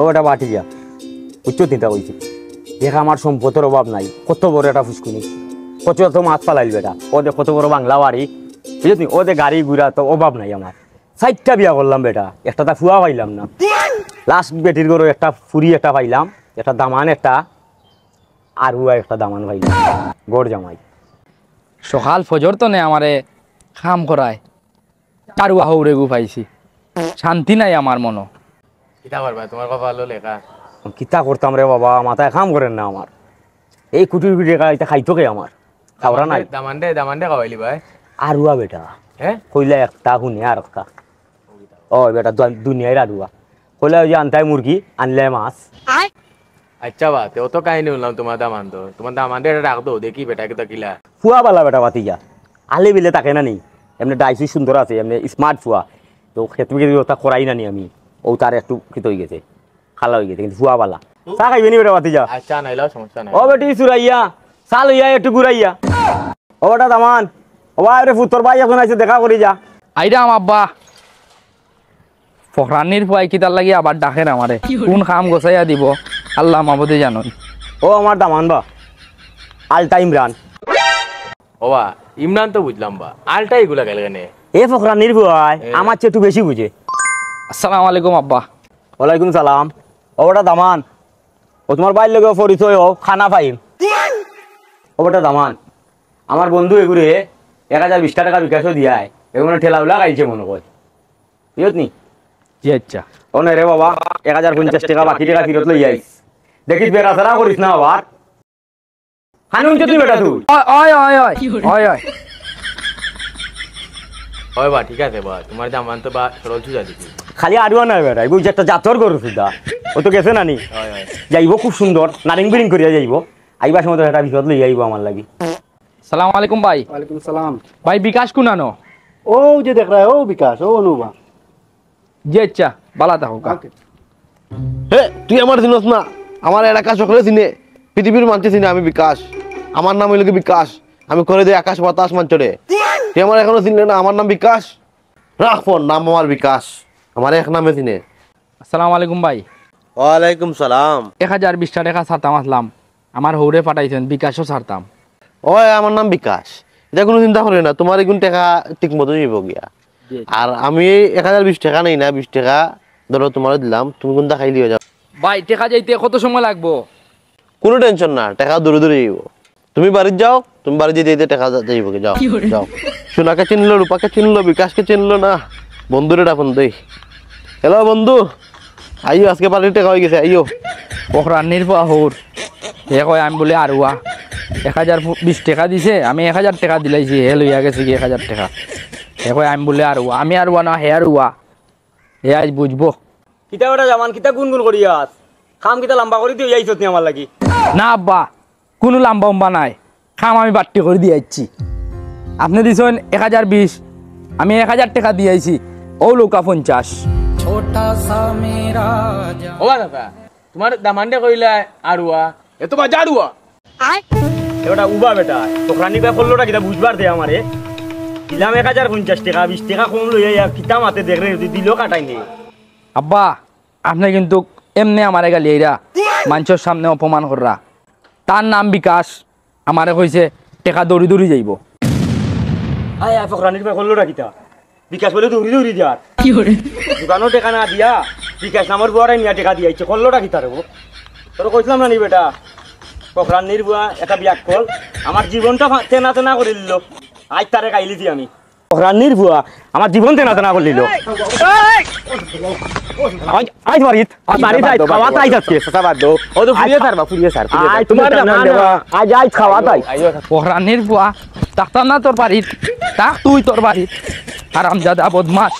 ওটা বাটি যা উচ্চ চিন্তা কইছি দেখ আমার সম্পদের অভাব নাই কত বড় একটা ফুসকুনি কত তো মাছ পালাইল বেটা ও যে কত বড় বাংলা বাড়ি বুঝলি ও যে গাড়ি ঘুরা তো অভাব নাই আমার 4টা বিয়া করলাম বেটা একটা তা ফুয়া পাইলাম না লাস্ট বেটির গরু একটা ফুরি একটা পাইলাম একটা দামান একটা আর হুয়া একটা দামান পাইলাম গড় জামাই সকাল ফজর তো নে আমারে কাম করায় কারুয়া হৌরে গু পাইছি শান্তি নাই আমার মনো কিতা করবা তোমার কপালও লেখা কিতা করতাম রে বাবা মাথায় কাম করেন না আমার এই কুটির কুটি এটা খাইতো কে আমার খাওয়া নাই দামান্ডে খাওয়াইলি ভাই আর হুয়া বেটা হ্যাঁ কইলা একটা শুনে আর একটা ও বেটা দুনিয়ায় আরুয়া কইলা ওই যে আনতাই মুরগি আনলে মাছ আচ্ছা বা ও তো কাহিনী শুনলাম তোমার দামান্ডে এটা রাখ দো দেখি বেটাকে তো কিলা ফুয়া বালা বেটা বাতিজা আলে বিলে তাকে না নি এমনি ডাইসি সুন্দর আছে এমনি স্মার্ট ফুয়া তো খেতে ওটা করাই না নি আমি ও তার একটু খিত হয়ে গেছে খালা হয়ে গেছে কিন্তু ফুয়া বালা চা খাইবে নি বেটা বাতিজা আচ্ছা নাইলেও সমস্যা নাই ও বেটি সুরাইয়া চাল হইয়া একটু ঘুরাইয়া ও বেটা দামান ও ভাই ফুতর ভাই এখন আইছে দেখা করি যা আইরাম আব্বা ফখরানির ফুয়াই কিতার লাগি আবার ডাকেন আমারে কোন কাম গোছাইয়া দিব আল্লাহ মাবুদে জানুন ও আমার দামান বা আলটা ইমরান ও বা ইমরান তো বুঝলাম বা আলটা এগুলা গেল কেন এ ফখরা নির্ভয় আমার চেয়ে একটু বেশি বুঝে আসসালামু আলাইকুম আব্বা ওয়ালাইকুম সালাম ও বেটা দামান ও তোমার বাইর লগে পরিচয় ও খানা পাইম ও বেটা দামান আমার বন্ধু এগুলো 1020 টাকা বিকাশও দিয়ায় এগুলো ঠেলাউলা গাইছে মনে কয় বুঝত নি জি আচ্ছা ও না রে বাবা 1050 টাকা বাকি টাকা ফিরত লই আইস দেখিস বেড়াছাড়া করিস না আবার হানুন তুই বেটা তুই ওয় ওয় ওয় ওয় ওয় হয় বা ঠিক আছে বা তোমার দামান তো বা সরল সুজা দিছি খালি আড়ুয়া না বেটা এগুলো যে একটা জাতর গরু সুদ্ধা ও তো গেছে নানি হয় হয় যাইব খুব সুন্দর নারিং বিরিং করিয়া যাইব আইবার সময় তো একটা বিপদ লই আইব আমার লাগি আসসালামু আলাইকুম ভাই वालेकुम सलाम ভাই বিকাশ কুনানো ओ जो देख रहा है ओ विकास ओ अनुवा জি আচ্ছা বালা থাকো কা হে তুই আমার চিনস না আমার এলাকা সকলে চিনে পৃথিবীর মানুষ চিনে আমি বিকাশ আমার নাম হইল কি বিকাশ আমি করে দিই আকাশ বাতাস মঞ্চরে তুই আমার এখনো চিনলে না আমার নাম বিকাশ রাখ ফোন নাম আমার বিকাশ আমার এক নামে চিনে আসসালামু আলাইকুম ভাই ওয়ালাইকুম সালাম 1020 টাকা ছাড়তাম আসলাম আমার হৌরে পাঠাইছেন বিকাশও ছাড়তাম ওই আমার নাম বিকাশ এটা কোনো চিন্তা করি না তোমার এগুন টাকা ঠিক মতো যাইব গিয়া আর আমি 1020 টাকা নেই না 20 টাকা ধরো তোমার দিলাম তুমি কোনটা খাই লিয়ে যাও ভাই টাকা যাইতে কত সময় লাগবো কোনো টেনশন না টাকা দূরে দূরে যাইব তুমি বাড়ি যাও তুমি বাড়ি যেতে টাকা যাইব যাও যাও সোনাকে চিনলো রূপাকে চিনলো বিকাশকে চিনলো না বন্ধুরে ডাকুন দেই হ্যালো বন্ধু আইও আজকে বাড়ির টাকা হয়ে গেছে আইও পখরানির ফুয়া হৌর এ কয় আমি বলে আরুয়া 1020 টাকা দিছে আমি 1000 টাকা দিলাইছি হে লইয়া গেছে কি 1000 টাকা এ কয় আমি বলে আরুয়া আমি আরুয়া না হে আরুয়া হে আজ বুঝবো কিতা বেটা জামান কিতা গুনগুন করিয়াস খাম কিতা লম্বা করে দিয়ে যাইছত নি আমার লাগি না আব্বা কোনো লাম্বা উম্বা নাই খাম আমি বাট্টি করে দিয়ে যাচ্ছি আপনি দিছেন 1020 আমি 1000 টাকা দিয়েছি ও লোকা 50 ও বা দাদা তোমার দামান্ডে কইলা আরুয়া এ তো বা জারুয়া এটা উবা বেটা তোকরানি কা করলোটা কিতা বুঝবার দে আমারে দিলাম 1050 টাকা 20 টাকা কম লইয়া কিতা মাতে দেখ রে দিল কাটাই নে আব্বা আপনি কিন্তু এমনি আমারে গালি এরা মানুষের সামনে অপমান কররা তার নাম বিকাশ আমারে কইছে টাকা দৌড়ি দৌড়ি যাইব আয় আয় তোকরানির কা করলোটা কিতা বিকাশ বলে দৌড়ি দৌড়ি যার কি করে দোকানো টাকা না দিয়া বিকাশ নামের বুয়ারে নিয়া টাকা দিয়াইছে করলোটা কিতা রে তোর কইছিলাম না নি বেটা তোকরানির বুয়া একটা বিয়া কল আমার জীবনটা তেনা তেনা করে দিল আজ তারে খাইলিছি আমি তোকরানির বুয়া আমার জীবন তেনা তেনা করে দিল আজ বাড়িত খাওয়া তাই যাচ্ছে ও তো ফুরিয়ে স্যার আজ তোমার আজ আজ খাওয়া তাই পখরানির বুয়া তাকতাম না তোর বাড়িত তাক তুই তোর বাড়িত আরামজাদা বদমাস